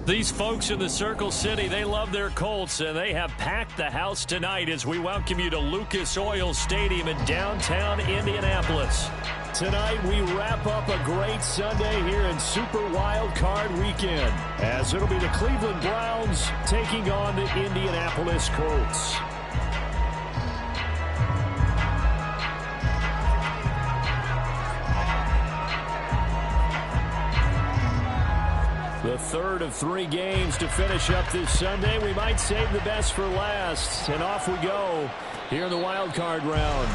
These folks in the Circle City, they love their Colts, and they have packed the house tonight as we welcome you to Lucas Oil Stadium in downtown Indianapolis. Tonight, we wrap up a great Sunday here in Super Wild Card Weekend, as it'll be the Cleveland Browns taking on the Indianapolis Colts. The third of 3 games to finish up this Sunday. We might save the best for last. And off we go here in the wild card round.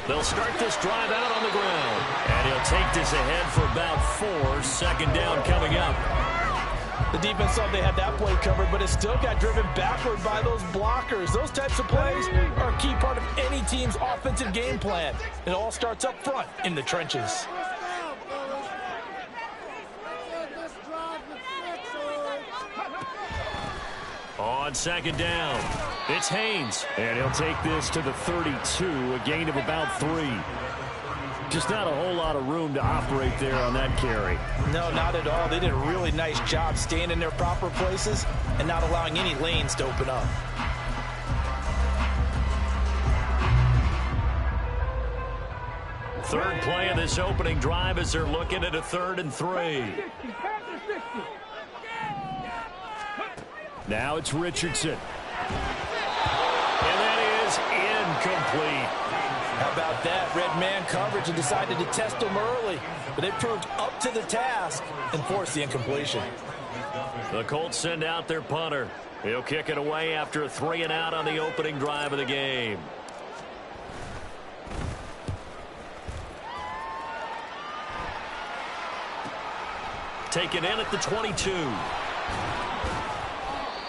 They'll start this drive out on the ground. And he'll take this ahead for about 4. Second down coming up. The defense thought they had that play covered, but it still got driven backward by those blockers. Those types of plays are a key part of any team's offensive game plan. It all starts up front in the trenches. On second down, it's Haynes. And he'll take this to the 32, a gain of about 3. Just not a whole lot of room to operate there on that carry. No, not at all. They did a really nice job staying in their proper places and not allowing any lanes to open up. Third play of this opening drive as they're looking at a 3rd and 3. Now it's Richardson. And that is incomplete. How about that? Red man coverage and decided to test him early. But they proved up to the task and forced the incompletion. The Colts send out their punter. He'll kick it away after a 3 and out on the opening drive of the game. Taken in at the 22.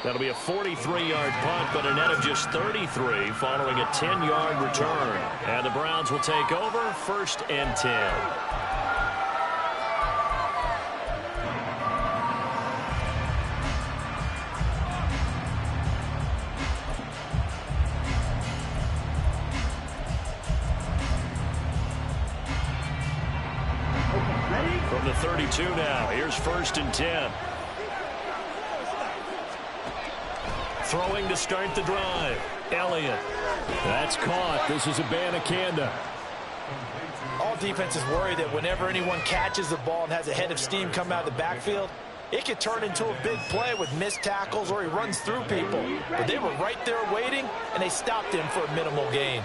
That'll be a 43-yard punt, but a net of just 33 following a 10-yard return. And the Browns will take over 1st and 10. From the 32 now, here's 1st and 10. Throwing to start the drive. Elliott. That's caught. This is Abanikanda. All defenses worry that whenever anyone catches the ball and has a head of steam come out of the backfield, it could turn into a big play with missed tackles or he runs through people. But they were right there waiting, and they stopped him for a minimal gain.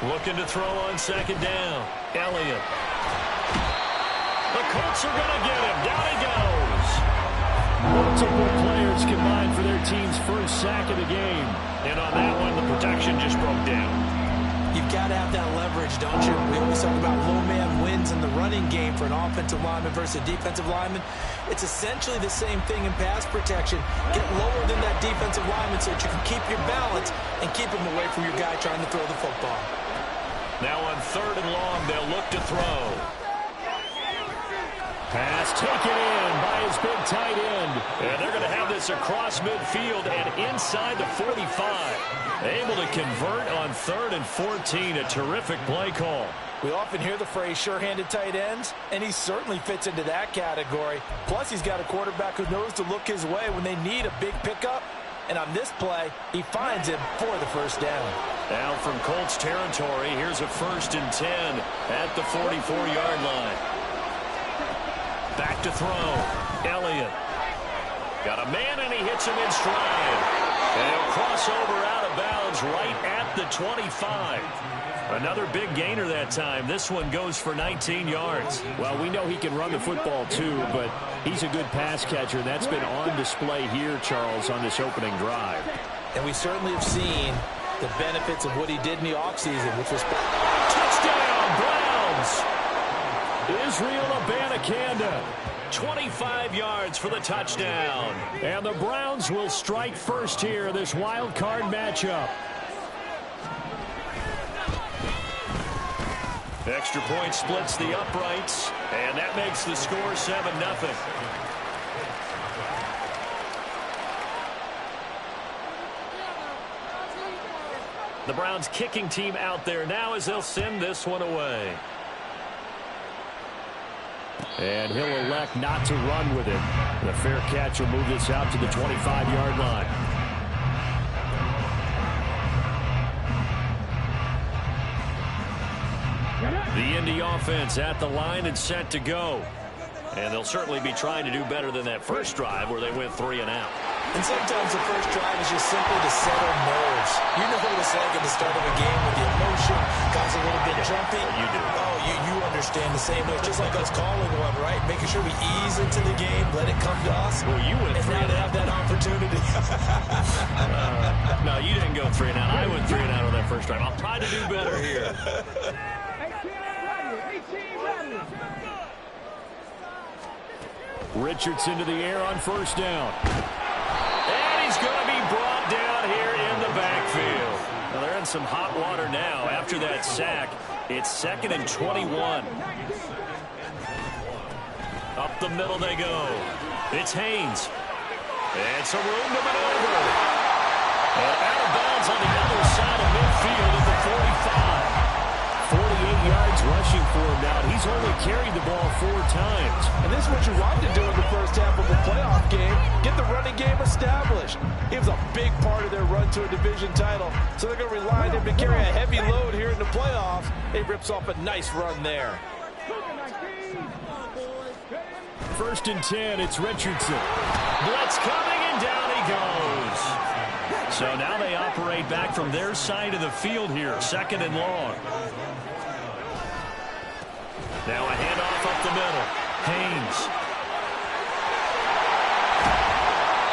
Looking to throw on second down. Elliott. The Colts are going to get him. Down he goes. Multiple players combined for their team's first sack of the game. And on that one, the protection just broke down. You've got to have that leverage, don't you? We always talk about low man wins in the running game for an offensive lineman versus a defensive lineman. It's essentially the same thing in pass protection. Get lower than that defensive lineman so that you can keep your balance and keep him away from your guy trying to throw the football. Now on 3rd and long, they'll look to throw. Pass taken in by his big tight end. And they're going to have this across midfield and inside the 45. Able to convert on 3rd and 14. A terrific play call. We often hear the phrase sure-handed tight ends, and he certainly fits into that category. Plus, he's got a quarterback who knows to look his way when they need a big pickup. And on this play, he finds him for the 1st down. Now from Colts territory, here's a 1st and 10 at the 44-yard line. Back to throw. Elliott. Got a man, and he hits him in stride. And he'll cross over out of bounds right at the 25. Another big gainer that time. This one goes for 19 yards. Well, we know he can run the football too, but he's a good pass catcher. That's been on display here, Charles, on this opening drive. And we certainly have seen the benefits of what he did in the offseason, which was touchdown, Browns. Israel Abanikanda, 25 yards for the touchdown. And the Browns will strike first here in this wild card matchup. Extra point splits the uprights, and that makes the score 7-0. The Browns kicking team out there now as they'll send this one away. And he'll elect not to run with it. The fair catch will move this out to the 25-yard line. The Indy offense at the line and set to go. And they'll certainly be trying to do better than that first drive where they went 3 and out. And sometimes the first drive is just simply to settle nerves. You know what it's like at the start of a game with the emotion, guys a little bit jumpy. You do. Oh, you understand the same way. It's just like us calling one, right? Making sure we ease into the game, let it come to us. Well, you went and 3 now and to out. have that opportunity. No, you didn't go 3 and out. I went 3 and out on that first drive. I'll try to do better here. Richardson to the air on first down. And he's going to be brought down here in the backfield. Well, they're in some hot water now after that sack. It's 2nd and 21. Up the middle they go. It's Haynes. And some room to maneuver. And out of bounds on the other side of midfield at the 45. 48 yards rushing for him now. He's only carried the ball 4 times. And this is what you want to do in the first half of a playoff game. Get the running game established. He was a big part of their run to a division title. So they're going to rely on him to carry a heavy load here in the playoffs. He rips off a nice run there. 1st and 10, it's Richardson. Blitz coming, and down he goes. So now they operate back from their side of the field here, 2nd and long. Now a handoff up the middle. Haynes.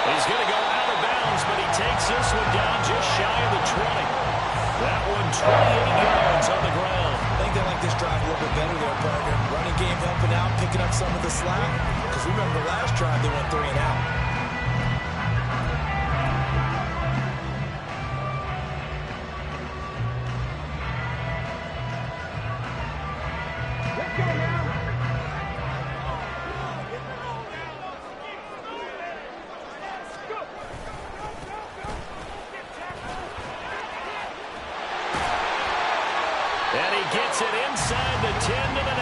He's going to go out of bounds, but he takes this one down just shy of the 20. That one 28 yards on the ground. I think they like this drive a little bit better there, partner. Running game helping out, picking up some of the slack. Because remember the last drive they went 3 and out. And he gets it inside the 10 to the 9.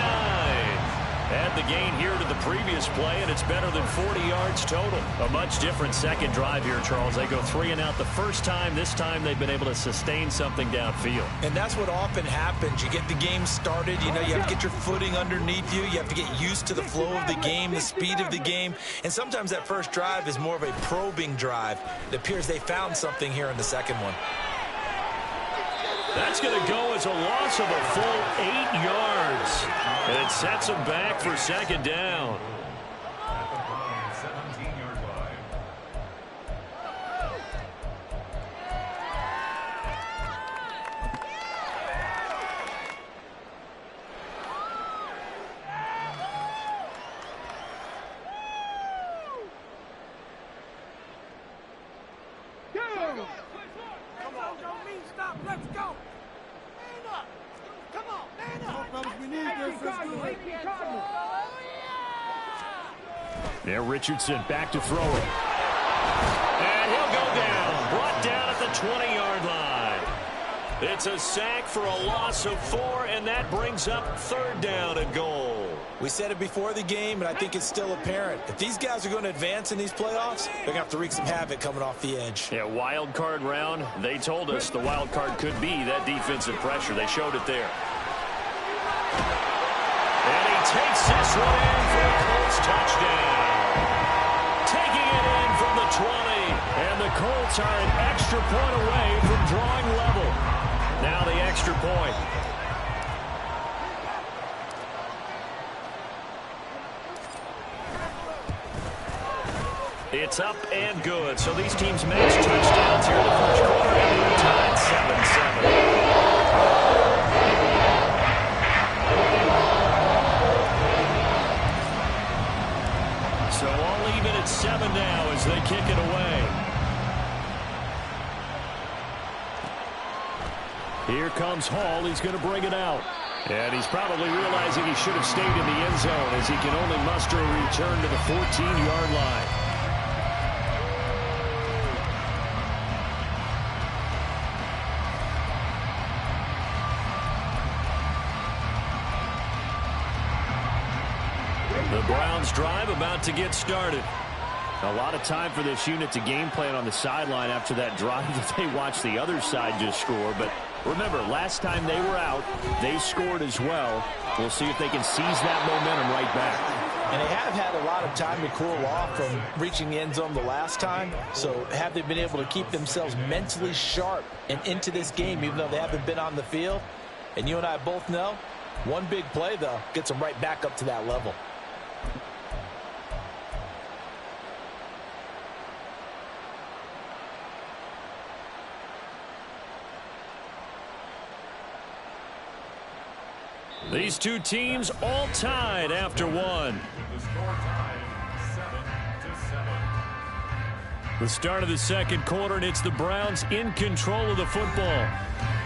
Add the gain here to the previous play, and it's better than 40 yards total. A much different second drive here, Charles. They go 3 and out the first time. This time they've been able to sustain something downfield. And that's what often happens. You get the game started. You know, you have to get your footing underneath you. You have to get used to the flow of the game, the speed of the game. And sometimes that first drive is more of a probing drive. It appears they found something here in the second one. That's going to go as a loss of a full 8 yards. And it sets them back for 2nd down. There, Richardson back to throw it. And he'll go down. Brought down at the 20-yard line. It's a sack for a loss of 4, and that brings up 3rd down and goal. We said it before the game, and I think it's still apparent. If these guys are going to advance in these playoffs, they're going to have to wreak some havoc coming off the edge. Yeah, wild card round. They told us the wild card could be that defensive pressure. They showed it there. And he takes this one in for a Colts touchdown. Taking it in from the 20. And the Colts Colts are an extra point away from drawing level. Now the extra point. It's up and good. So these teams match touchdowns here in the first quarter, and they're tied 7-7. So all even at 7 now as they kick it away. Here comes Hall. He's going to bring it out. And he's probably realizing he should have stayed in the end zone as he can only muster a return to the 14-yard line. The Browns drive about to get started. A lot of time for this unit to game plan on the sideline after that drive that they watched the other side just score. But remember, last time they were out, they scored as well. We'll see if they can seize that momentum right back. And they have had a lot of time to cool off from reaching the end zone the last time. So have they been able to keep themselves mentally sharp and into this game, even though they haven't been on the field? And you and I both know, one big play, though, gets them right back up to that level. These two teams all tied after one. The start of the second quarter, and it's the Browns in control of the football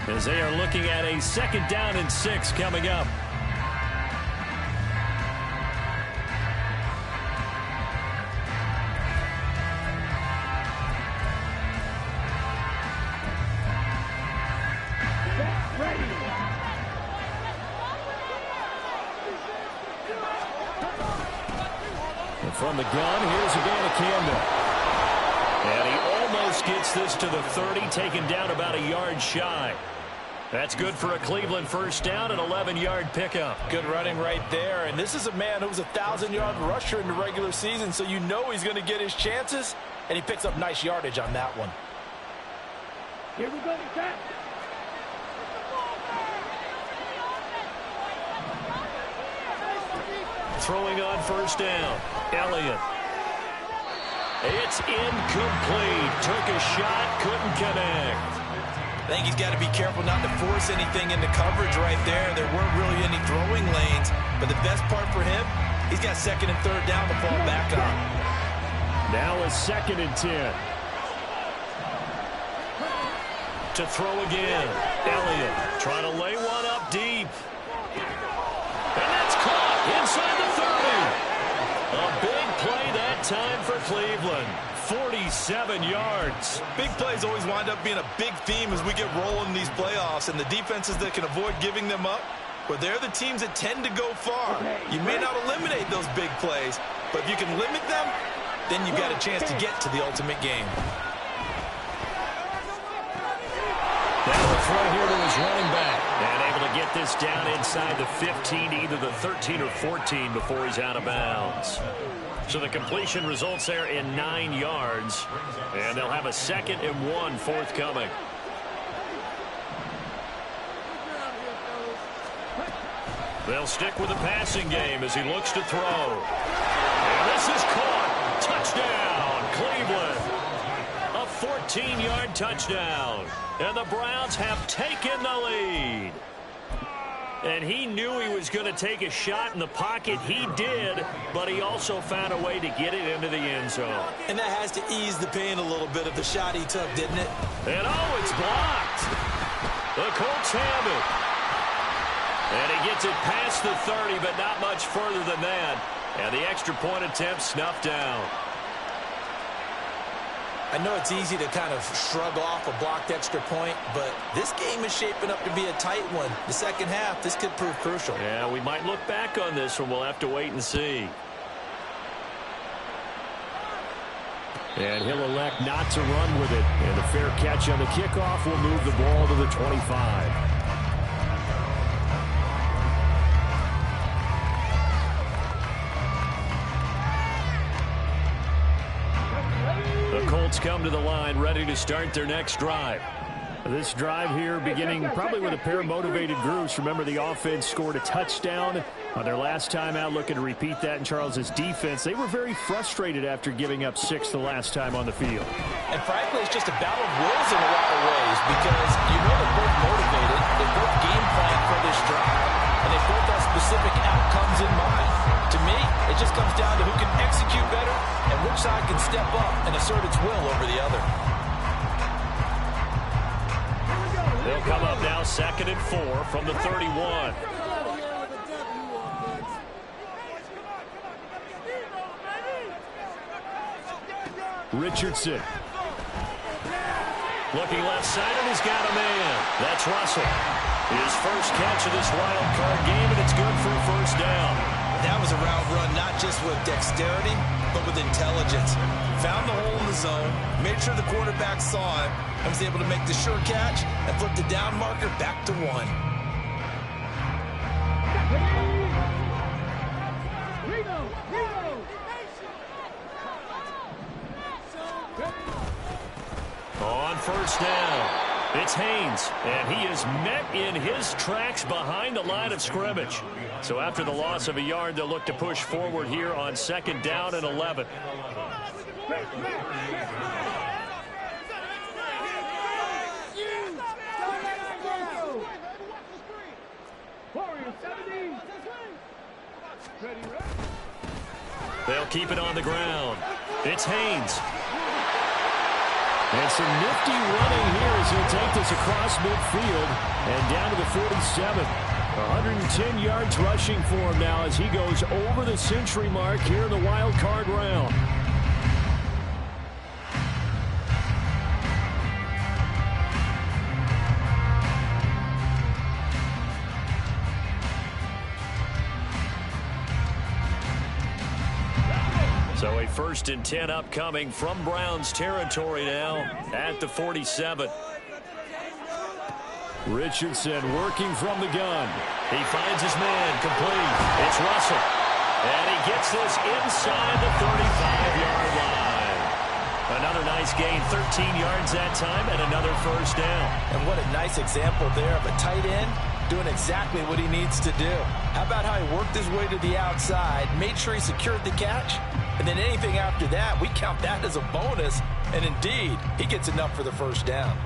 as they are looking at a 2nd down and 6 coming up. From the gun, here's Abanikanda. And he almost gets this to the 30, taken down about a yard shy. That's good for a Cleveland first down, an 11-yard pickup. Good running right there. And this is a man who was a 1,000-yard rusher in the regular season, so you know he's going to get his chances, and he picks up nice yardage on that one. Here we go, Jack. Throwing on first down, Elliott. It's incomplete. Took a shot, couldn't connect. I think he's got to be careful not to force anything into coverage right there. There weren't really any throwing lanes, but the best part for him, he's got 2nd and 3rd down to fall back on. Now a 2nd and 10. To throw again, Elliott trying to lay one up deep. And that's caught inside the 30. A big play that time for Cleveland. 47 yards. Big plays always wind up being a big theme as we get rolling in these playoffs, and the defenses that can avoid giving them up, well, they're the teams that tend to go far. You may not eliminate those big plays, but if you can limit them, then you've got a chance to get to the ultimate game. Now the throw here to his running back. And able to get this down inside the 15, either the 13 or 14 before he's out of bounds. So the completion results there in 9 yards. And they'll have a 2nd and 1 forthcoming. They'll stick with the passing game as he looks to throw. And this is caught. Touchdown, Cleveland. A 14-yard touchdown. And the Browns have taken the lead. And he knew he was going to take a shot in the pocket. He did, but he also found a way to get it into the end zone. And that has to ease the pain a little bit of the shot he took, didn't it? And oh, it's blocked. The Colts have it. And he gets it past the 30, but not much further than that. And the extra point attempt snuffed down. I know it's easy to kind of shrug off a blocked extra point, but this game is shaping up to be a tight one. The second half, this could prove crucial. Yeah, we might look back on this one. We'll have to wait and see. And he'll elect not to run with it. And a fair catch on the kickoff will move the ball to the 25. Browns come to the line ready to start their next drive. This drive here beginning probably with a pair of motivated groups. Remember, the offense scored a touchdown on their last time out, looking to repeat that in Charles's defense. They were very frustrated after giving up 6 the last time on the field. And frankly, it's just a battle of wills in a lot of ways because you know they're both motivated. They both game plan for this drive, and they both have specific outcomes in mind. To me, it just comes down to who can execute better and which side can step up and assert its will over the other. They'll come up now 2nd and 4 from the 31. Richardson. Looking left side, and he's got a man. That's Russell. His first catch of this wild card game, and it's good for a first down. That was a route run not just with dexterity, but with intelligence. Found the hole in the zone, made sure the quarterback saw it, and was able to make the sure catch and flip the down marker back to 1. On first down, it's Haynes, and he is met in his tracks behind the line of scrimmage. So after the loss of a yard, they'll look to push forward here on 2nd down and 11. They'll keep it on the ground. It's Haynes. And some nifty running here as he'll take this across midfield and down to the 47. 110 yards rushing for him now as he goes over the century mark here in the wild card round. So a 1st and 10 upcoming from Browns territory now at the 47. Richardson working from the gun. He finds his man complete. It's Russell. And he gets this inside the 35-yard line. Another nice gain, 13 yards that time, and another first down. And what a nice example there of a tight end doing exactly what he needs to do. How about how he worked his way to the outside, made sure he secured the catch, and then anything after that, we count that as a bonus. And indeed, he gets enough for the first down.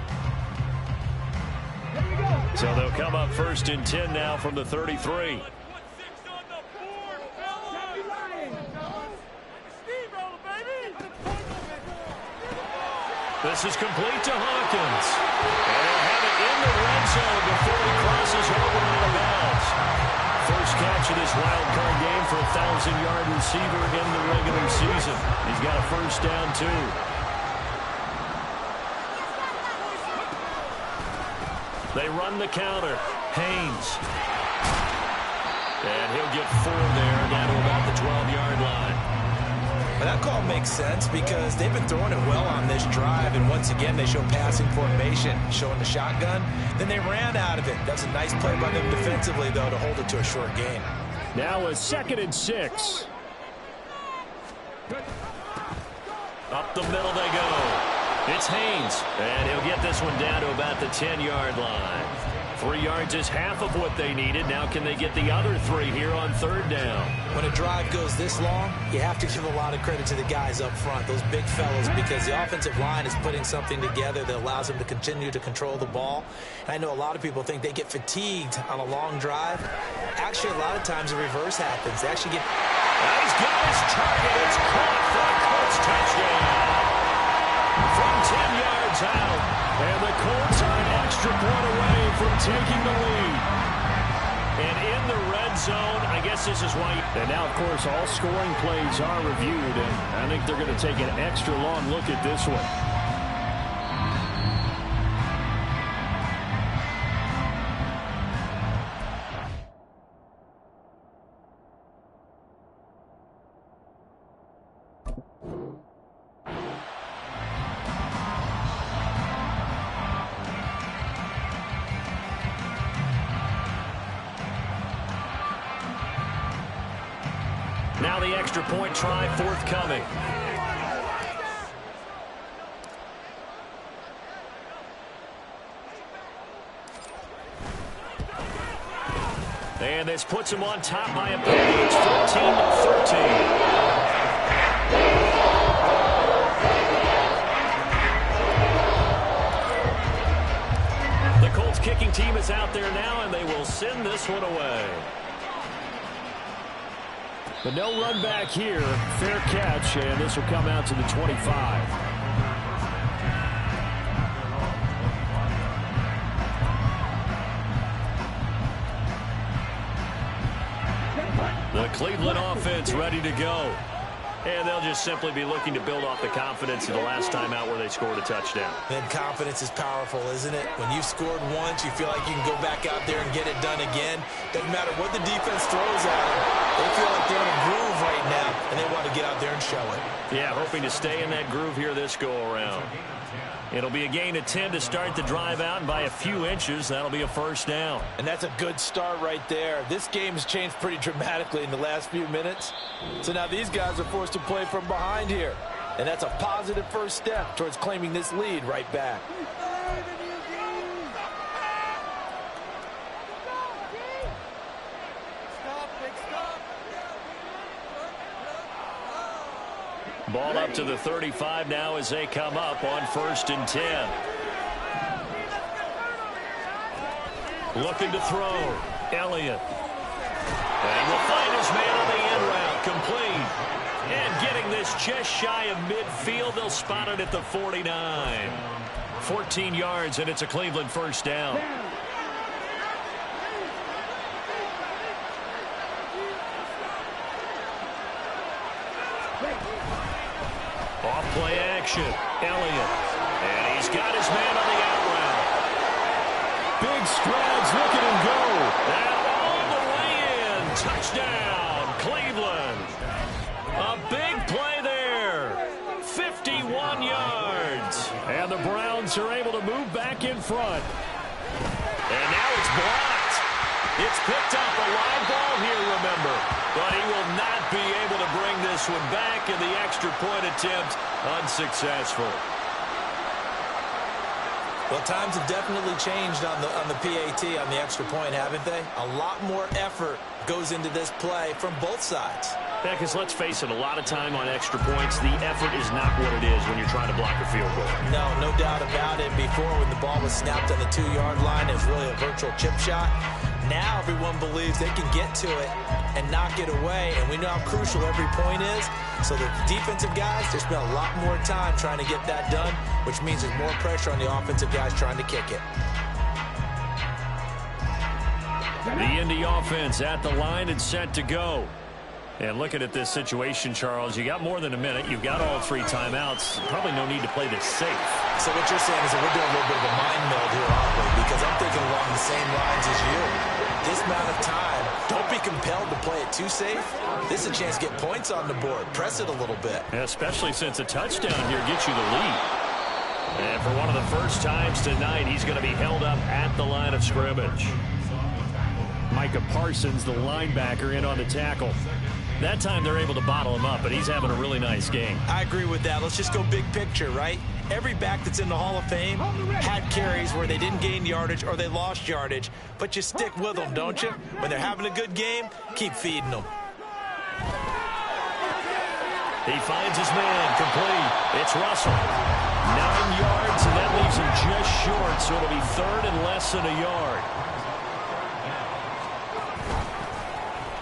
So they'll come up 1st and 10 now from the 33. This is complete to Hawkins. And they'll have it in the red zone before he crosses over out of bounds. First catch of this wild card game for a 1,000-yard receiver in the regular season. He's got a first down, too. They run the counter. Haynes. And he'll get 4 there down to about the 12-yard line. Well, that call makes sense because they've been throwing it well on this drive, and once again they show passing formation, showing the shotgun. Then they ran out of it. That's a nice play by them defensively, though, to hold it to a short gain. Now a 2nd and 6. Up the middle they go. It's Haynes, and he'll get this one down to about the 10-yard line. 3 yards is half of what they needed. Now can they get the other 3 here on 3rd down? When a drive goes this long, you have to give a lot of credit to the guys up front, those big fellas, because the offensive line is putting something together that allows them to continue to control the ball. And I know a lot of people think they get fatigued on a long drive. Actually, a lot of times the reverse happens. They actually get... He's got his target. It's caught for a Colts touchdown. From 10 yards out. And the Colts are an extra point away from taking the lead. And in the red zone, I guess this is why. And now, of course, all scoring plays are reviewed, and I think they're going to take an extra long look at this one. Now the extra point try forthcoming. And this puts them on top by a penny. It's 14-13. The Colts kicking team is out there now, and they will send this one away. But no run back here. Fair catch, and this will come out to the 25. The Cleveland offense ready to go. And they'll just simply be looking to build off the confidence of the last time out where they scored a touchdown. And confidence is powerful, isn't it? When you've scored once, you feel like you can go back out there and get it done again. Doesn't matter what the defense throws at them. They feel like they're in a groove right now, and they want to get out there and show it. Yeah, hoping to stay in that groove here this go-around. It'll be a gain of 10 to start the drive out, and by a few inches, that'll be a first down. And that's a good start right there. This game has changed pretty dramatically in the last few minutes. So now these guys are forced to play from behind here. And that's a positive first step towards claiming this lead right back. Ball up to the 35 now as they come up on 1st and 10. Looking to throw. Elliott. And he will find his man on the end route. Complete. And getting this just shy of midfield. They'll spot it at the 49. 14 yards, and it's a Cleveland first down. Off-play action. Elliott. And he's got his man on the out route. Big strides. Look at him go. And all the way in. Touchdown, Cleveland. A big play there. 51 yards. And the Browns are able to move back in front. And now it's blocked. It's picked up, a live ball here, remember. But he will not be able to bring this one back, and the extra point attempt unsuccessful. Well, times have definitely changed on the PAT, on the extra point, haven't they? A lot more effort goes into this play from both sides. Yeah, because let's face it, a lot of time on extra points, the effort is not what it is when you're trying to block a field goal. No doubt about it. Before, when the ball was snapped on the 2-yard line, it was really a virtual chip shot. Now everyone believes they can get to it and knock it away, and we know how crucial every point is. So the defensive guys, they spend a lot more time trying to get that done, which means there's more pressure on the offensive guys trying to kick it. The Indy offense at the line and set to go. And looking at this situation, Charles, you got more than a minute. You've got all 3 timeouts. Probably no need to play this safe. So what you're saying is that we're doing a little bit of a mind meld here, aren't we? Because I'm thinking along the same lines as you. This amount of time, don't be compelled to play it too safe. This is a chance to get points on the board. Press it a little bit. Yeah, especially since a touchdown here gets you the lead. And for one of the first times tonight, he's going to be held up at the line of scrimmage. Micah Parsons, the linebacker, in on the tackle. That time they're able to bottle him up, but he's having a really nice game. I agree with that. Let's just go big picture, right? Every back that's in the Hall of Fame had carries where they didn't gain yardage or they lost yardage, but you stick with them, don't you? When they're having a good game, keep feeding them. He finds his man, complete. It's Russell. 9 yards, and that leaves him just short, so it'll be 3rd and less than a yard.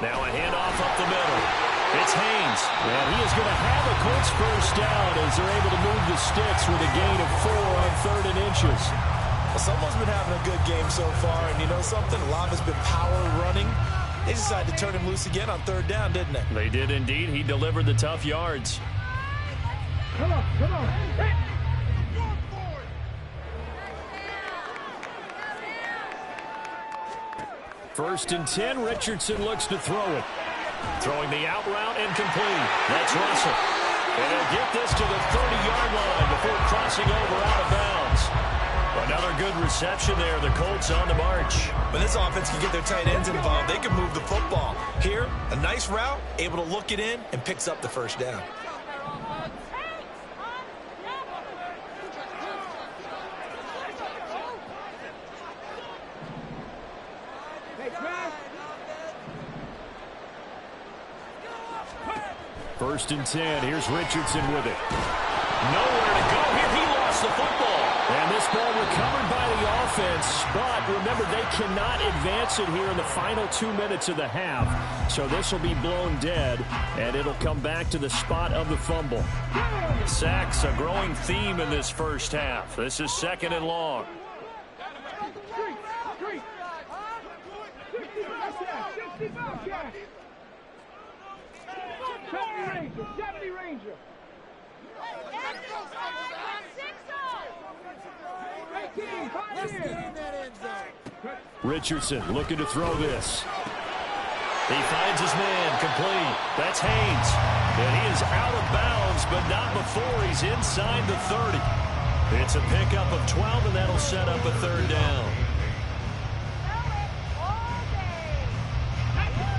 Now a handoff up the middle. It's Haynes. And he is going to have a Colts first down as they're able to move the sticks with a gain of 4 on 3rd and inches. Well, someone's been having a good game so far, and you know something? A lot of it's been power running. They decided to turn him loose again on 3rd down, didn't they? They did indeed. He delivered the tough yards. Come on. Hey. 1st and 10. Richardson looks to throw it. Throwing the out route and complete. That's Russell. And he'll get this to the 30-yard line before crossing over out of bounds. Another good reception there. The Colts on the march. When this offense can get their tight ends involved, they can move the football. Here, a nice route, able to look it in, and picks up the first down. First and 10. Here's Richardson with it. Nowhere to go here. He lost the football. And this ball recovered by the offense, but remember, they cannot advance it here in the final 2 minutes of the half. So this will be blown dead, and it'll come back to the spot of the fumble. Sacks, a growing theme in this first half. This is 2nd and long. Richardson looking to throw this. He finds his man, complete. That's Haynes. And he is out of bounds, but not before he's inside the 30. It's a pickup of 12, and that'll set up a 3rd down.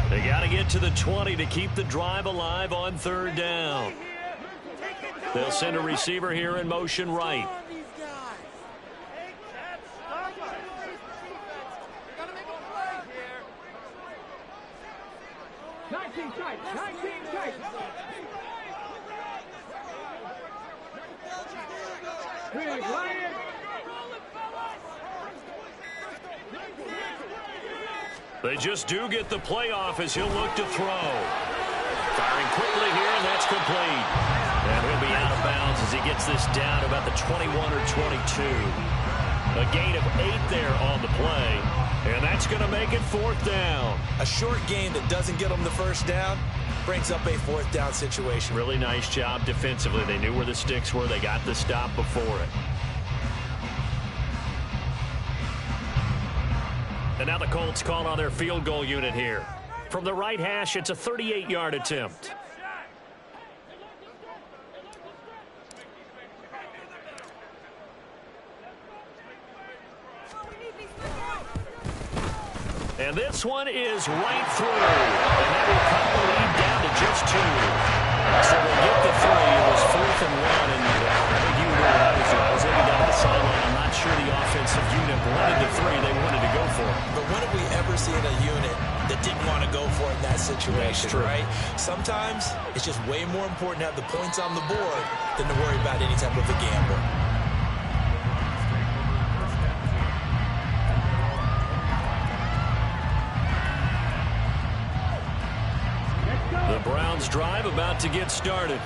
They got to get to the 20 to keep the drive alive on 3rd down. They'll send a receiver here in motion right. They just do get the playoff as he'll look to throw. Firing quickly here, and that's complete. And he'll be out of bounds as he gets this down to about the 21 or 22. A gain of 8 there on the play, and that's going to make it 4th down. A short game that doesn't get them the first down brings up a 4th down situation. Really nice job defensively. They knew where the sticks were. They got the stop before it. And now the Colts call on their field goal unit here. From the right hash, it's a 38-yard attempt. And this one is right through. And that will cut the lead down to just 2. So they'll get the 3. It was 4th and 1. And I think you know I was looking down the sideline. I'm not sure the offensive unit wanted the 3. They wanted to go for it. But when have we ever seen a unit that didn't want to go for it in that situation, right? Sometimes it's just way more important to have the points on the board than to worry about any type of a gamble. The Browns drive about to get started.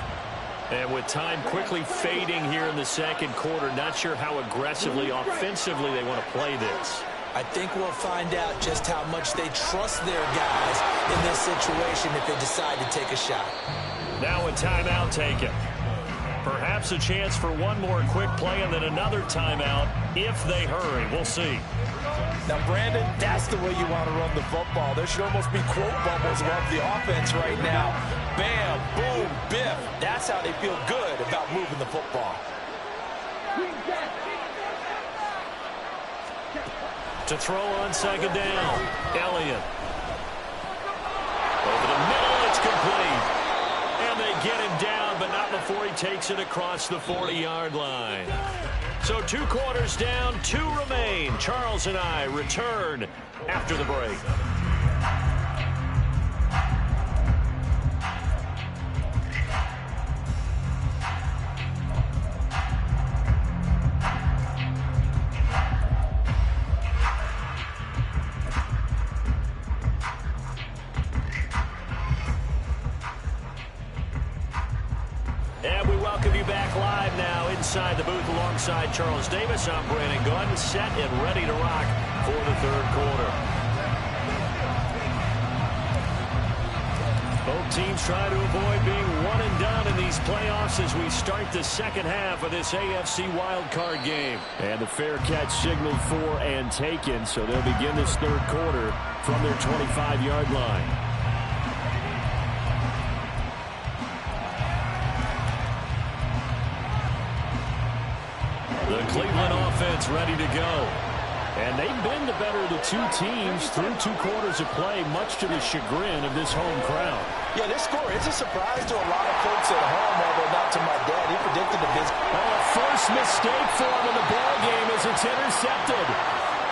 And with time quickly fading here in the 2nd quarter, not sure how aggressively, offensively they want to play this. I think we'll find out just how much they trust their guys in this situation if they decide to take a shot. Now a timeout taken. Perhaps a chance for one more quick play and then another timeout if they hurry. We'll see. Now, Brandon, that's the way you want to run the football. There should almost be quote bubbles above the offense right now. Bam, boom, biff. That's how they feel good about moving the football. To throw on 2nd down, Elliott. Over the middle, it's complete. And they get him down, but not before he takes it across the 40-yard line. So 2 quarters down, 2 remain. Charles and I return after the break. And we welcome you back live now inside the booth alongside Charles Davis. I'm Brandon Gunn, set and ready to rock for the 3rd quarter. Both teams try to avoid being one and done in these playoffs as we start the 2nd half of this AFC wildcard game. And the fair catch signaled for and taken, so they'll begin this 3rd quarter from their 25-yard line. The Cleveland offense ready to go. And they've been the better of the 2 teams through 2 quarters of play, much to the chagrin of this home crowd. Yeah, this score is a surprise to a lot of folks at home, although not to my dad. He predicted the business. Oh, first mistake for him in the ball game as it's intercepted.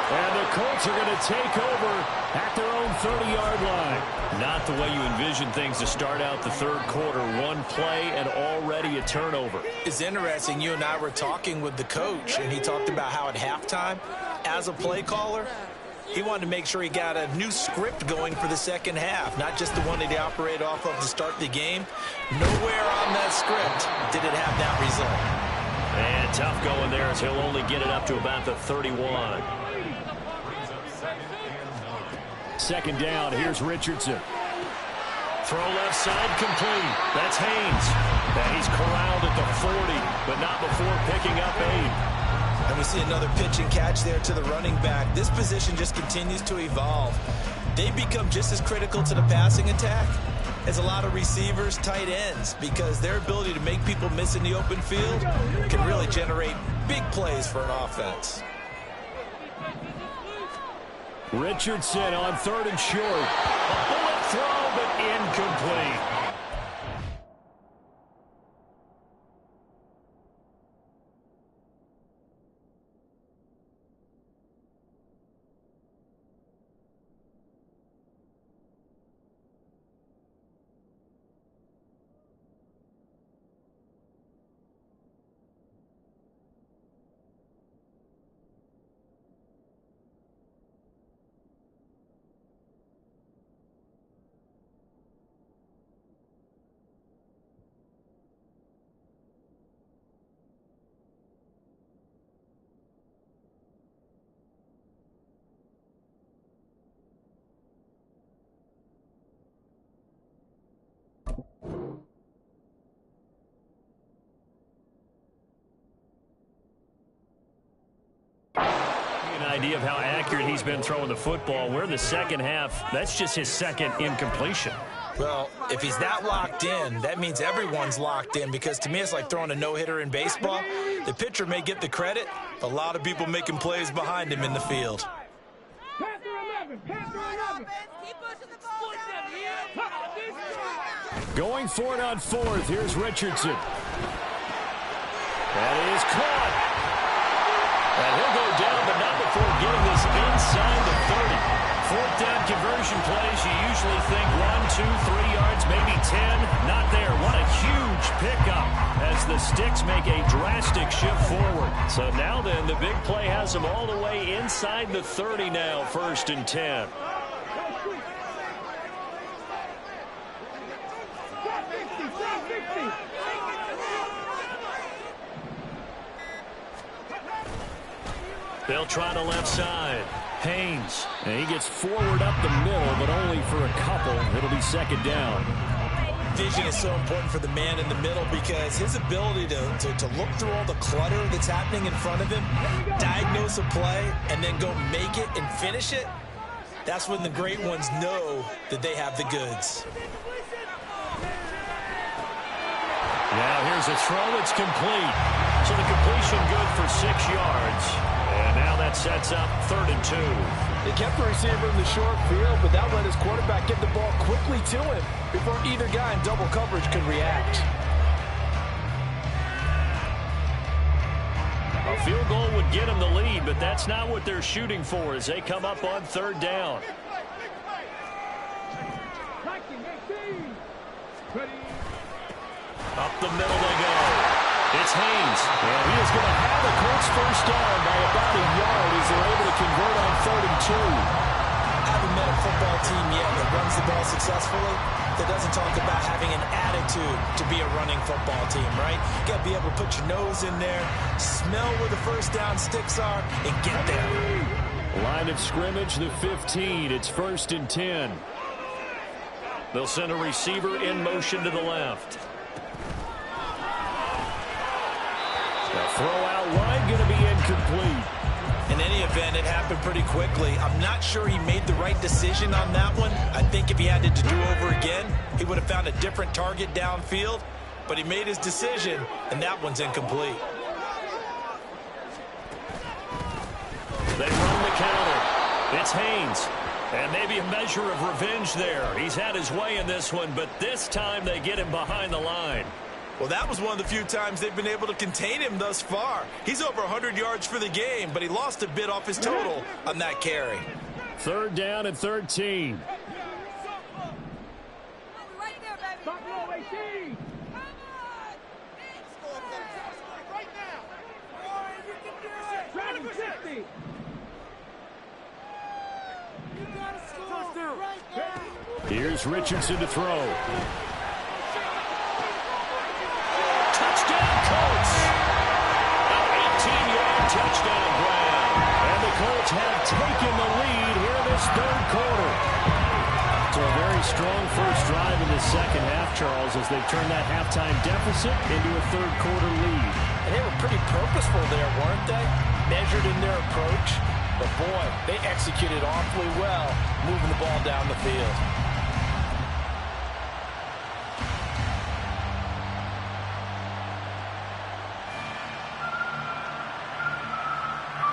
And the Colts are going to take over at their own 30-yard line. Not the way you envision things to start out the third quarter. One play and already a turnover. It's interesting. You and I were talking with the coach, and he talked about how at halftime, as a play caller, he wanted to make sure he got a new script going for the second half, not just the one that he operated off of to start the game. Nowhere on that script did it have that result. And tough going there as he'll only get it up to about the 31. Second down, here's Richardson. Throw left side complete. That's Haynes. And he's corralled at the 40, but not before picking up 8. And we see another pitch and catch there to the running back. This position just continues to evolve. They become just as critical to the passing attack as a lot of receivers, tight ends, because their ability to make people miss in the open field can really generate big plays for an offense. Richardson on 3rd and short. A bullet throw, but incomplete. Idea of how accurate he's been throwing the football. We're in the second half. That's just his second incompletion. Well, if he's that locked in, that means everyone's locked in, because to me it's like throwing a no-hitter in baseball. The pitcher may get the credit, but a lot of people making plays behind him in the field. Going for it on 4th. Here's Richardson. That is caught. And he'll go down, but not before getting this inside the 30. 4th down conversion plays, you usually think 1, 2, 3 yards, maybe 10. Not there. What a huge pickup as the Sticks make a drastic shift forward. So now then, the big play has them all the way inside the 30 now, 1st and 10. They'll try the left side. Haynes. And he gets forward up the middle, but only for a couple. It'll be 2nd down. Vision is so important for the man in the middle, because his ability to look through all the clutter that's happening in front of him, diagnose a play, and then go make it and finish it, that's when the great ones know that they have the goods. Now here's a throw. It's complete. So the completion good for 6 yards. And now that sets up 3rd and 2. They kept the receiver in the short field, but that let his quarterback get the ball quickly to him before either guy in double coverage could react. A field goal would get them the lead, but that's not what they're shooting for as they come up on 3rd down. Up the middle they go. It's Haynes. And he is going to have the Colts 1st down by about a yard as they're able to convert on 3rd and 2. I haven't met a football team yet that runs the ball successfully that doesn't talk about having an attitude to be a running football team, right? You got to be able to put your nose in there, smell where the 1st down sticks are, and get there. Line of scrimmage, the 15. It's 1st and 10. They'll send a receiver in motion to the left. The throw out wide going to be incomplete. In any event, it happened pretty quickly. I'm not sure he made the right decision on that one. I think if he had to do over again, he would have found a different target downfield. But he made his decision, and that one's incomplete. They run the counter. It's Haynes. And maybe a measure of revenge there. He's had his way in this one, but this time they get him behind the line. Well, that was one of the few times they've been able to contain him thus far. He's over 100 yards for the game, but he lost a bit off his total on that carry. 3rd down and 13. Here's Richardson to throw. Touchdown, Colts. An 18-yard touchdown grab. And the Colts have taken the lead here in this 3rd quarter. So a very strong first drive in the second half, Charles, as they've turned that halftime deficit into a 3rd quarter lead. And they were pretty purposeful there, weren't they? Measured in their approach. But, boy, they executed awfully well, moving the ball down the field.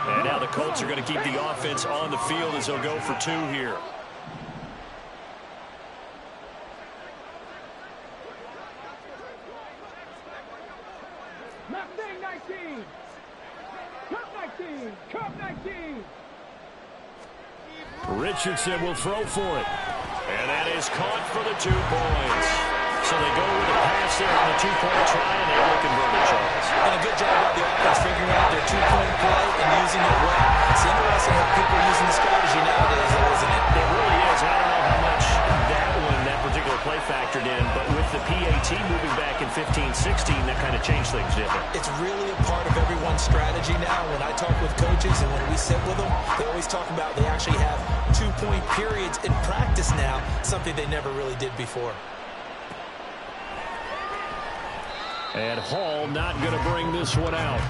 And now the Colts are going to keep the offense on the field as they'll go for 2 here. Richardson will throw for it. And that is caught for the 2 points. So they go with a pass there on the 2-point try, and they will convert it, Charles. And a good job by the offense figuring out their 2-point play and using it well. It's interesting how people are using the strategy nowadays, isn't it? It really is. I don't know how much that particular play factored in, but with the PAT moving back in 15-16, that kind of changed things, didn't it? It's really a part of everyone's strategy now. When I talk with coaches and when we sit with them, they always talk about they actually have 2-point periods in practice now, something they never really did before. And Hall not going to bring this one out.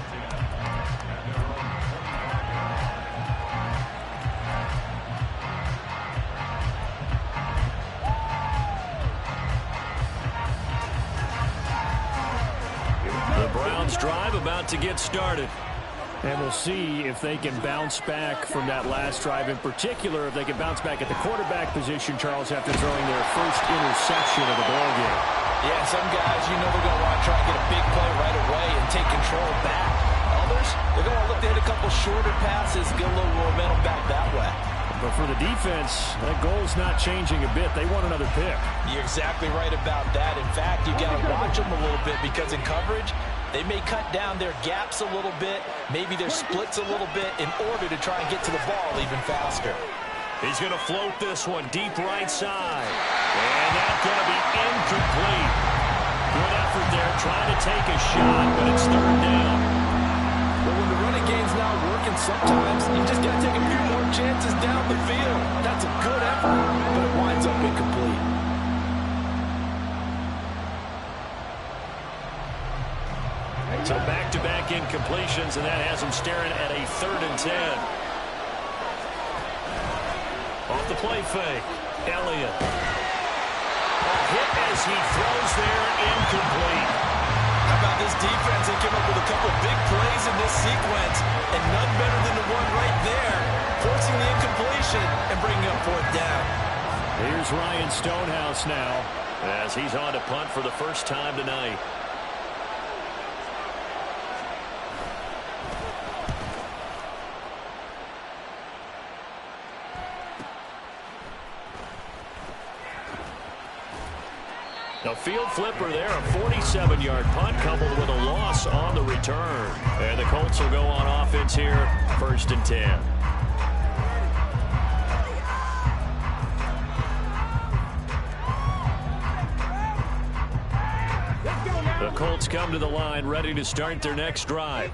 The Browns drive about to get started. And we'll see if they can bounce back from that last drive. In particular, if they can bounce back at the quarterback position, Charles, after throwing their first interception of the ballgame. Yeah, some guys, you know, they're going to want to try and get a big play right away and take control back. Others, they're going to look to hit a couple shorter passes, get a little momentum back that way. But for the defense, that goal's not changing a bit. They want another pick. You're exactly right about that. In fact, you got to watch them a little bit because in coverage, they may cut down their gaps a little bit, maybe their splits a little bit in order to try and get to the ball even faster. He's going to float this one deep right side. And that's going to be incomplete. Good effort there, trying to take a shot, but it's 3rd down. Well, when the running game's not working, sometimes you just got to take a few more chances down the field. That's a good effort, but it winds up incomplete. So back-to-back incompletions, and that has him staring at a 3rd and 10. Off the play fake, Elliott. A hit as he throws there, incomplete. How about this defense? They came up with a couple big plays in this sequence, and none better than the one right there, forcing the incompletion and bringing up 4th down. Here's Ryan Stonehouse now, as he's on to punt for the first time tonight. A field flipper there, a 47-yard punt coupled with a loss on the return. And the Colts will go on offense here, 1st and 10. The Colts come to the line, ready to start their next drive.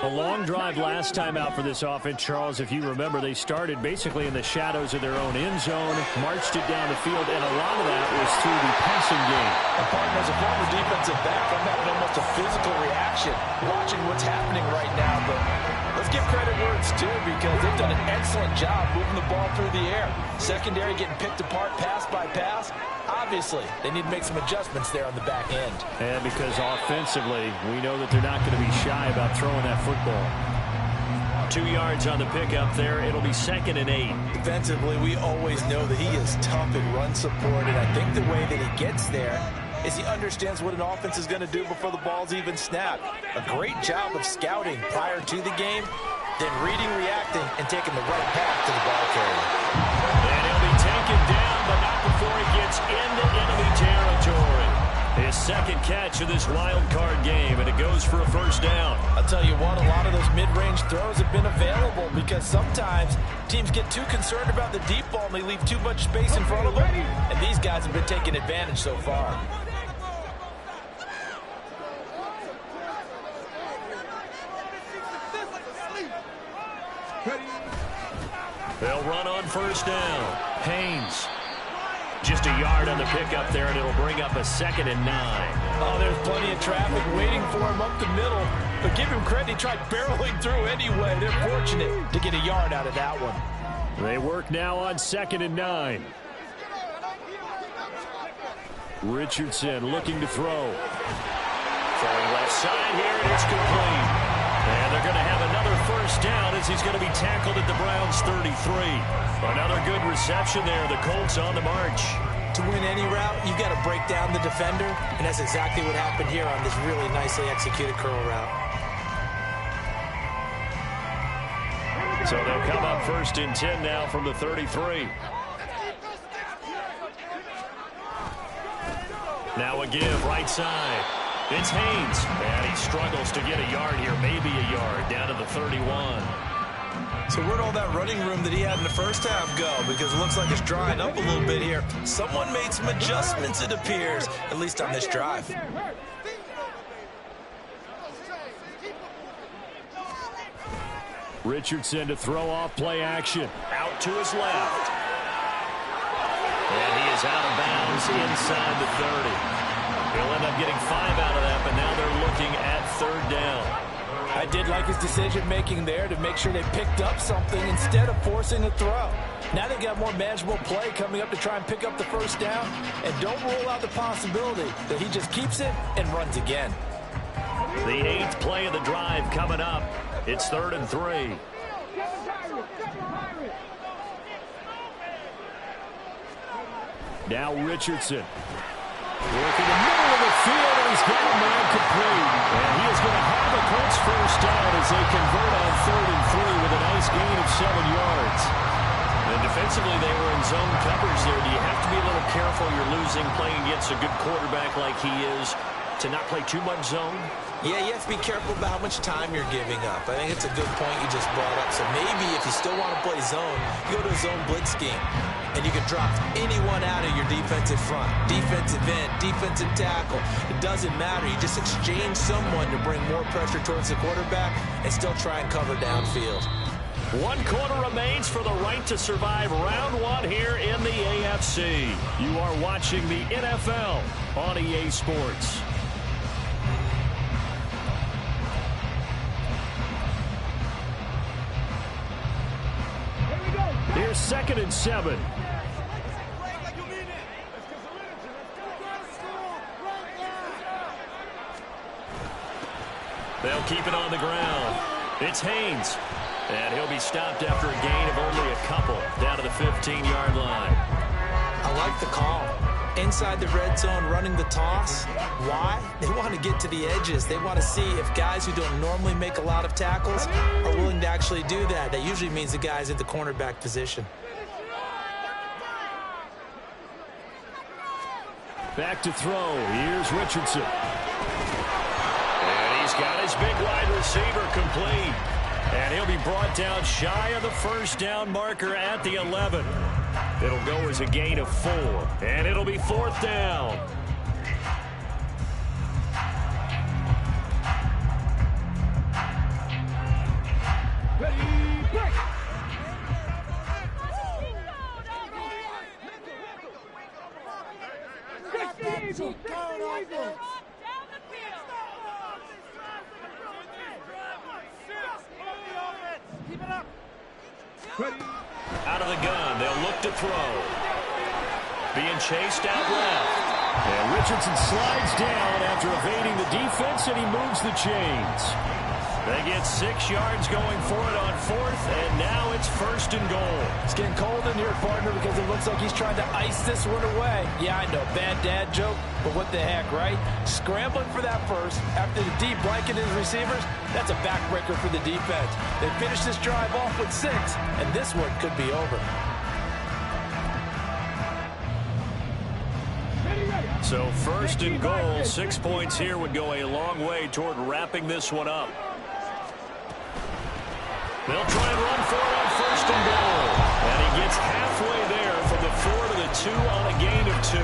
A long drive last time out for this offense, Charles. If you remember, they started basically in the shadows of their own end zone, marched it down the field, and a lot of that was through the passing game. And partner, as a former defensive back, I'm having almost a physical reaction watching what's happening right now. But let's give credit where it's due because they've done an excellent job moving the ball through the air. Secondary getting picked apart pass by pass. Obviously, they need to make some adjustments there on the back end. And because offensively, we know that they're not going to be shy about throwing that football. 2 yards on the pickup there. It'll be 2nd and 8. Defensively, we always know that he is tough in run support, and I think the way that he gets there is he understands what an offense is going to do before the ball's even snapped. A great job of scouting prior to the game, then reading, reacting, and taking the right path to the ball carrier. And he'll be taken down, but not before he gets into enemy territory. His second catch of this wild card game, and it goes for a first down. I'll tell you what, a lot of those mid-range throws have been available because sometimes teams get too concerned about the deep ball and they leave too much space in front of them, and these guys have been taking advantage so far. They'll run on first down. Haynes. Just a yard on the pickup there, and it'll bring up a 2nd and 9. Oh, there's plenty of traffic waiting for him up the middle. But give him credit, he tried barreling through anyway. They're fortunate to get a yard out of that one. They work now on 2nd and 9. Richardson looking to throw. Throwing left side here, and it's complete. And they're going to have another first down as he's going to be tackled at the Browns' 33. Another good reception there. The Colts on the march. To win any route, you've got to break down the defender, and that's exactly what happened here on this really nicely executed curl route. So they'll come up 1st and 10 now from the 33. Now a give, right side. It's Haynes, and he struggles to get a yard here, maybe a yard, down to the 31. So where'd all that running room that he had in the first half go? Because it looks like it's drying up a little bit here. Someone made some adjustments, it appears, at least on this drive. Richardson to throw off play action. Out to his left. And he is out of bounds inside the 30. He'll end up getting 5 out of that, but now they're looking at 3rd down. I did like his decision-making there to make sure they picked up something instead of forcing a throw. Now they've got more manageable play coming up to try and pick up the first down, and don't rule out the possibility that he just keeps it and runs again. The 8th play of the drive coming up. It's 3rd and 3. Now Richardson. Working the middle of the field, and he's got a man complete. And he is going to have a Colts first down as they convert on 3rd and 3 with a nice gain of 7 yards. And defensively, they were in zone coverage there. Do you have to be a little careful? You're losing, playing against a good quarterback like he is, to not play too much zone? Yeah, you have to be careful about how much time you're giving up. I think it's a good point you just brought up. So maybe if you still want to play zone, you go to a zone blitz scheme. And you can drop anyone out of your defensive front. Defensive end, defensive tackle. It doesn't matter. You just exchange someone to bring more pressure towards the quarterback and still try and cover downfield. 1 quarter remains for the right to survive round 1 here in the AFC. You are watching the NFL on EA Sports. Here's 2nd and 7. They'll keep it on the ground. It's Haynes. And he'll be stopped after a gain of only a couple down to the 15-yard line. I like the call. Inside the red zone, running the toss. Why? They want to get to the edges. They want to see if guys who don't normally make a lot of tackles are willing to actually do that. That usually means the guy's at the cornerback position. Back to throw. Here's Richardson. And he's got his big wide receiver complete. And he'll be brought down shy of the first down marker at the 11. It'll go as a gain of 4. And it'll be 4th down. Ready, break! Keep it up. Out of the gun, they'll look to throw. Being chased out left. And Richardson slides down after evading the defense, and he moves the chains. They get 6 yards going for it on 4th, and now it's 1st and goal. It's getting cold in here, partner, because it looks like he's trying to ice this one away. Yeah, I know, bad dad joke, but what the heck, right? Scrambling for that first after the deep blanket his receivers, that's a backbreaker for the defense. They finished this drive off with 6, and this one could be over. So 1st and goal, 6 points here would go a long way toward wrapping this one up. They'll try and run for it on 1st and goal. And he gets halfway there from the 4 to the 2 on a gain of 2.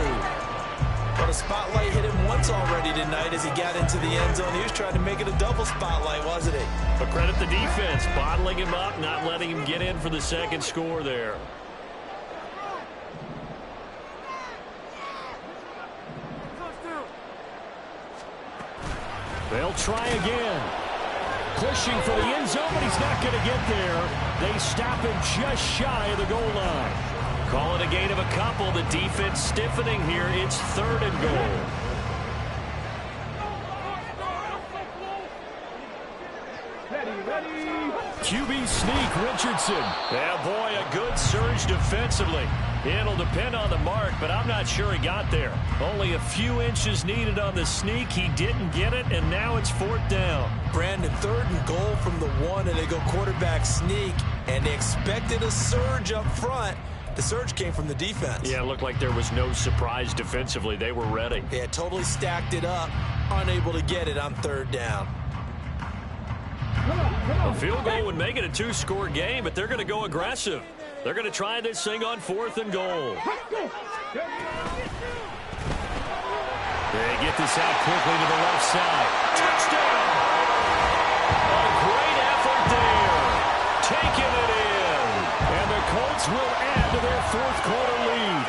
Well, the spotlight hit him once already tonight as he got into the end zone. He was trying to make it a double spotlight, wasn't he? But credit the defense, bottling him up, not letting him get in for the second score there. They'll try again. Pushing for the end zone, but he's not going to get there. They stop him just shy of the goal line. Call it a gain of a couple. The defense stiffening here. It's 3rd and goal. QB sneak, Richardson. Yeah, boy, a good surge defensively. It'll depend on the mark, but I'm not sure he got there. Only a few inches needed on the sneak. He didn't get it, and now it's 4th down. Brandon, 3rd and goal from the 1, and they go quarterback sneak, and they expected a surge up front. The surge came from the defense. Yeah, it looked like there was no surprise defensively. They were ready. Yeah, totally stacked it up, unable to get it on 3rd down. A field goal would make it a 2-score game, but they're going to go aggressive. They're going to try this thing on 4th and goal. They get this out quickly to the left side. Touchdown! A great effort there. Taking it in. And the Colts will add to their 4th quarter lead.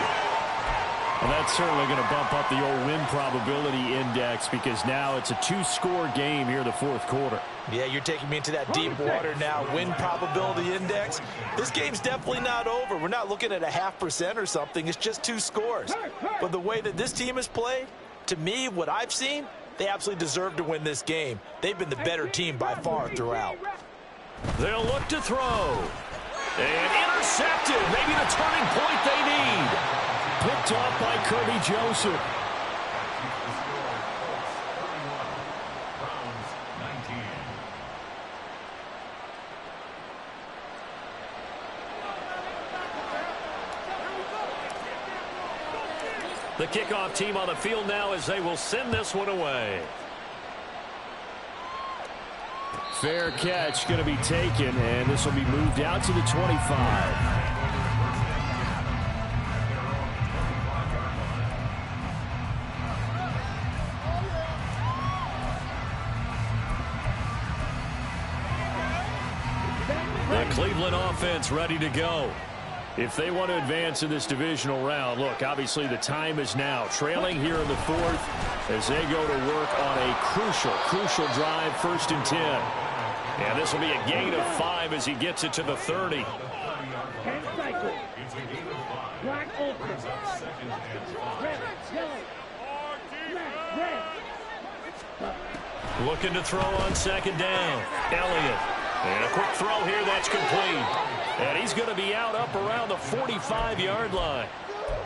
Well, that's certainly going to bump up the old win probability index because now it's a 2-score game here in the 4th quarter. Yeah, you're taking me into that deep water now. Win probability index. This game's definitely not over. We're not looking at a 0.5% or something. It's just 2 scores. But the way that this team has played, to me, what I've seen, they absolutely deserve to win this game. They've been the better team by far throughout. They'll look to throw. And intercepted. Maybe the turning point they need. Picked up by Kirby Joseph. The kickoff team on the field now as they will send this one away. Fair catch going to be taken, and this will be moved out to the 25. The Cleveland offense ready to go. If they want to advance in this divisional round, look, obviously the time is now. Trailing here in the 4th as they go to work on a crucial drive, 1st and 10. And this will be a gain of 5 as he gets it to the 30. Looking to throw on 2nd down. Elliott. And a quick throw here, that's complete. And he's going to be out up around the 45-yard line.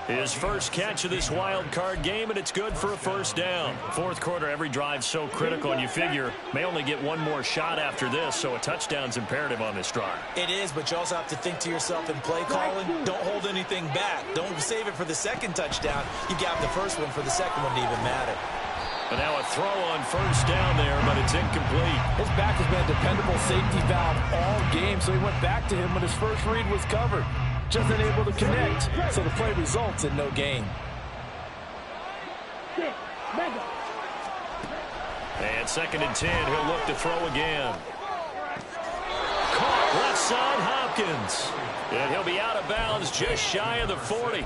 His first catch of this wild card game, and it's good for a 1st down. 4th quarter, every drive's so critical, and you figure may only get one more shot after this, so a touchdown's imperative on this drive. It is, but you also have to think to yourself in play calling, don't hold anything back. Don't save it for the 2nd touchdown. You got the first one for the 2nd one to even matter. And now a throw on 1st down there, but it's incomplete. His back has been a dependable safety valve all game, so he went back to him when his first read was covered. Just unable to connect, so the play results in no gain. And 2nd and 10, he'll look to throw again. Caught left side, Hopkins. And he'll be out of bounds just shy of the 40.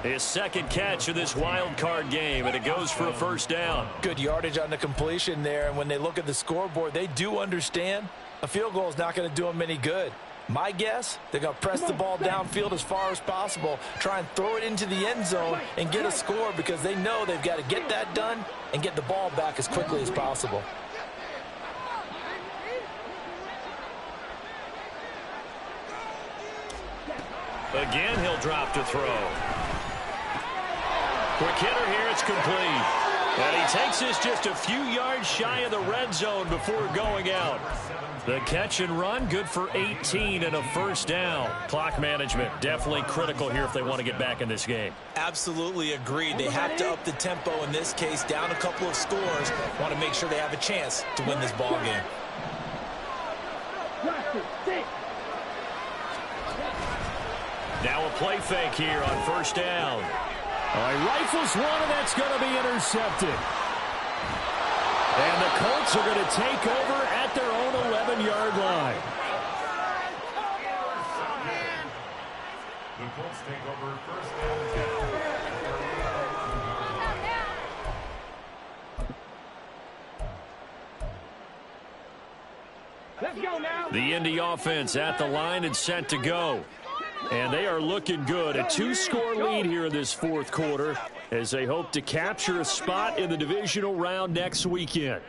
His 2nd catch of this wild card game, and it goes for a 1st down. Good yardage on the completion there, and when they look at the scoreboard, they do understand a field goal is not going to do them any good. My guess, they're going to press the ball downfield as far as possible, try and throw it into the end zone and get a score because they know they've got to get that done and get the ball back as quickly as possible. Again, he'll drop to throw. Quick hitter here, it's complete. And he takes this just a few yards shy of the red zone before going out. The catch and run, good for 18 and a first down. Clock management, definitely critical here if they want to get back in this game. Absolutely agreed. They have to up the tempo in this case, down a couple of scores. Want to make sure they have a chance to win this ball game. Now a play fake here on first down. All right, rifles one, and that's going to be intercepted. And the Colts are going to take over at their own 11-yard line. The Colts take over first down. Let's go now. The Indy offense at the line and set to go. And they are looking good. A 2-score lead here in this fourth quarter as they hope to capture a spot in the divisional round next weekend.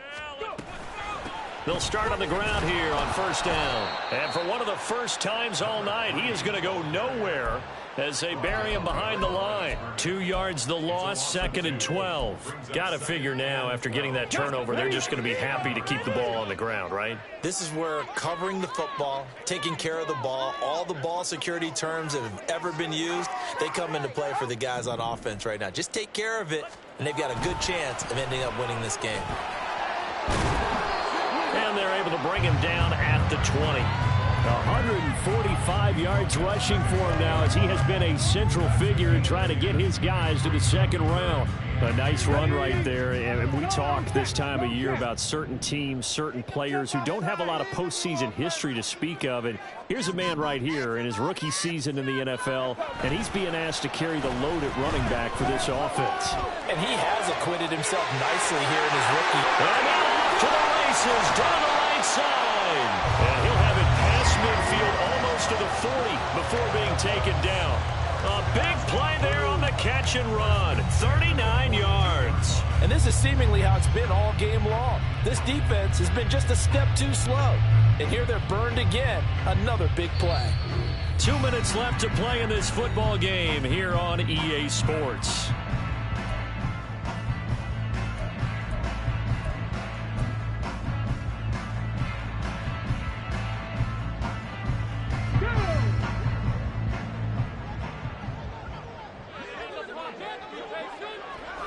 They'll start on the ground here on first down. And for one of the first times all night, he is going to go nowhere as they bury him behind the line. 2 yards the loss, 2nd and 12. Got to figure now after getting that turnover, they're just going to be happy to keep the ball on the ground, right? This is where covering the football, taking care of the ball, all the ball security terms that have ever been used, they come into play for the guys on offense right now. Just take care of it, and they've got a good chance of ending up winning this game. And they're able to bring him down at the 20. 145 yards rushing for him now as he has been a central figure in trying to get his guys to the second round. A nice run right there. And we talk this time of year about certain teams, certain players who don't have a lot of postseason history to speak of. And here's a man right here in his rookie season in the NFL, and he's being asked to carry the load at running back for this offense. And he has acquitted himself nicely here in his rookie. And off to the races down the right side. And he'll have it past midfield almost to the 40 before being taken down. A big play there on the catch and run. 39 yards. And this is seemingly how it's been all game long. This defense has been just a step too slow. And here they're burned again. Another big play. 2 minutes left to play in this football game here on EA Sports.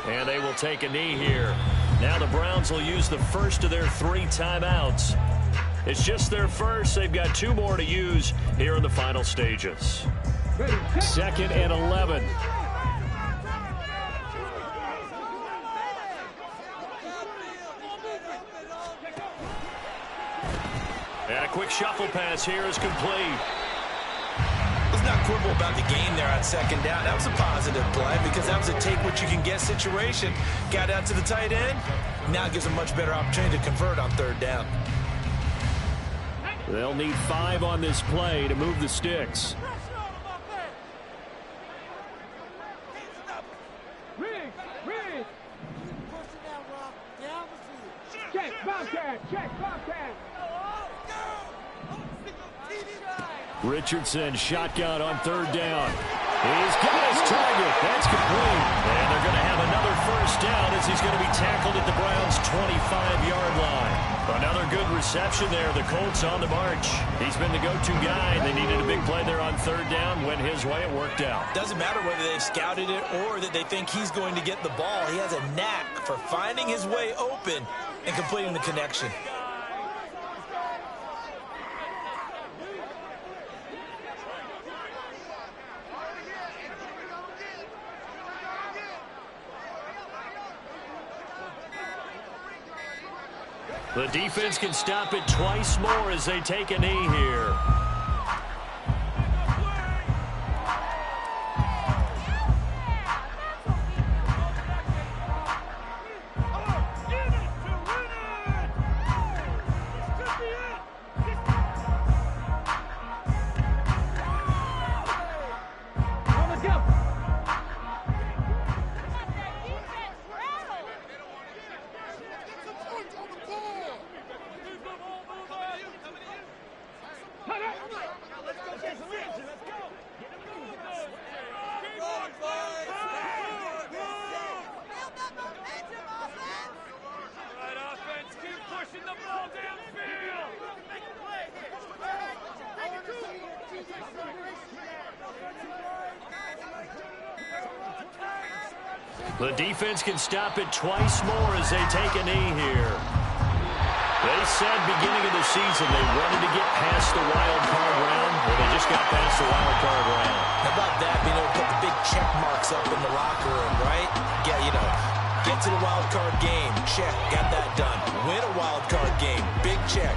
And they will take a knee here. Now the Browns will use the first of their 3 timeouts. It's just their first. They've got 2 more to use here in the final stages. 2nd and 11. And a quick shuffle pass here is complete. Let's not quibble about the game there on 2nd down. That was a positive play because that was a take-what-you-can-get situation. Got out to the tight end. Now it gives them a much better opportunity to convert on 3rd down. They'll need 5 on this play to move the sticks. Check, Bobcat, check, Bobcat. Richardson shotgun on 3rd down. He's got his target. That's complete. And they're going to have another first down as he's going to be tackled at the Browns' 25-yard line. Another good reception there. The Colts on the march. He's been the go-to guy. They needed a big play there on 3rd down. Went his way. It worked out. Doesn't matter whether they've scouted it or that they think he's going to get the ball. He has a knack for finding his way open and completing the connection. The defense can stop it twice more as they take a knee here. The defense can stop it twice more as they take a knee here. They said beginning of the season they wanted to get past the wild card round. Well, they just got past the wild card round. How about that, being able to put the big check marks up in the locker room, right? Get to the wild card game. Check. Got that done. Win a wild card game. Big check.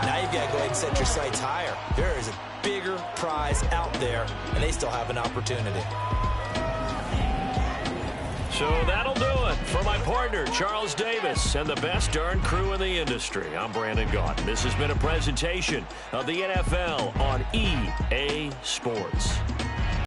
Now you've got to go ahead and set your sights higher. There is a bigger prize out there, and they still have an opportunity. So that'll do it for my partner, Charles Davis, and the best darn crew in the industry. I'm Brandon Gault. This has been a presentation of the NFL on EA Sports.